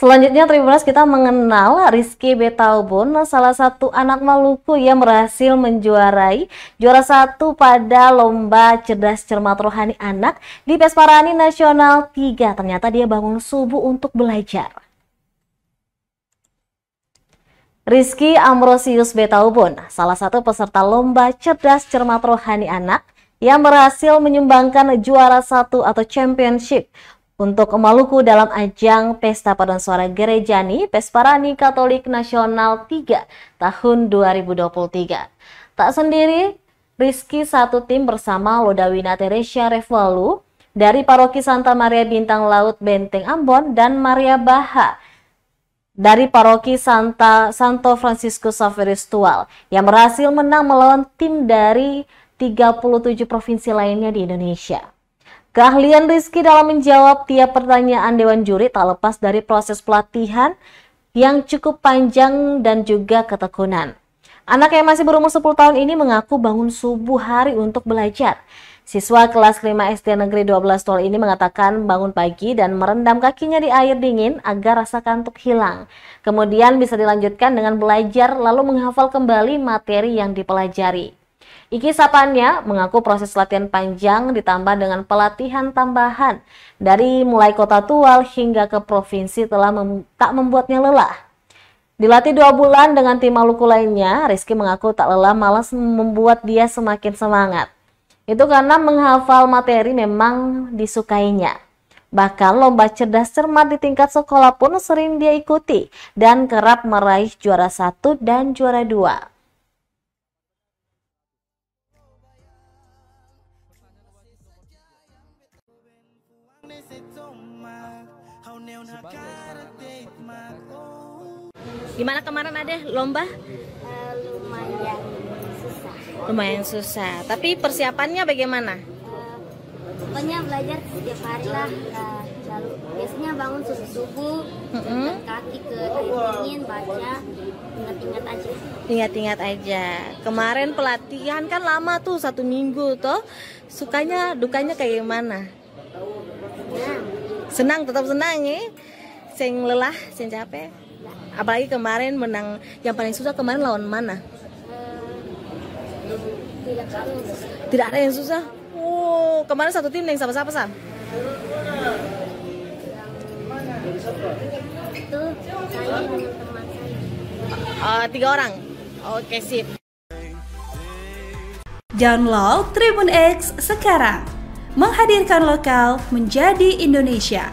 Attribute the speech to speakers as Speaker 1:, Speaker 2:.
Speaker 1: Selanjutnya Tribuners, kita mengenal Rizky Betaubun, salah satu anak Maluku yang berhasil menjuarai juara 1 pada Lomba Cerdas Cermat Rohani Anak di Pesparani Nasional 3. Ternyata dia bangun subuh untuk belajar. Rizky Ambrosius Betaubun, salah satu peserta Lomba Cerdas Cermat Rohani Anak yang berhasil menyumbangkan juara 1 atau championship untuk Maluku dalam ajang Pesta Paduan Suara Gerejani Pesparani Katolik Nasional 3 tahun 2023. Tak sendiri, Rizky satu tim bersama Lodawina Teresia Revalu dari Paroki Santa Maria Bintang Laut Benteng Ambon dan Maria Baha dari Paroki Santo Franciscus Xaverius Tual yang berhasil menang melawan tim dari 37 provinsi lainnya di Indonesia. Keahlian Rizky dalam menjawab tiap pertanyaan Dewan Juri tak lepas dari proses pelatihan yang cukup panjang dan juga ketekunan. Anak yang masih berumur 10 tahun ini mengaku bangun subuh hari untuk belajar. Siswa kelas 5 SD Negeri 12 Tual ini mengatakan bangun pagi dan merendam kakinya di air dingin agar rasa kantuk hilang. Kemudian bisa dilanjutkan dengan belajar lalu menghafal kembali materi yang dipelajari. Iki Sapanya mengaku proses latihan panjang ditambah dengan pelatihan tambahan dari mulai kota Tual hingga ke provinsi telah tak membuatnya lelah. Dilatih 2 bulan dengan tim Maluku lainnya, Rizky mengaku tak lelah malah membuat dia semakin semangat. Itu karena menghafal materi memang disukainya. Bahkan lomba cerdas cermat di tingkat sekolah pun sering dia ikuti dan kerap meraih juara 1 dan juara 2. Gimana kemarin ada lomba? Lumayan susah. Tapi persiapannya bagaimana?
Speaker 2: Pokoknya belajar setiap hari lah. Lalu biasanya bangun subuh, angkat kaki ke air dingin, baca, ingat-ingat aja.
Speaker 1: Ingat-ingat aja. Kemarin pelatihan kan lama tuh, 1 minggu toh. Sukanya, dukanya kayak gimana? Senang, tetap senang ya. Sing lelah, sing capek. Apalagi kemarin menang, yang paling susah kemarin lawan mana? Tidak ada yang susah. Oh, kemarin satu tim yang sama-sama Sam.
Speaker 2: Itu saya dengan teman saya.
Speaker 1: 3 orang. Oke, sip.
Speaker 3: Download Tribun X sekarang. Menghadirkan lokal menjadi Indonesia.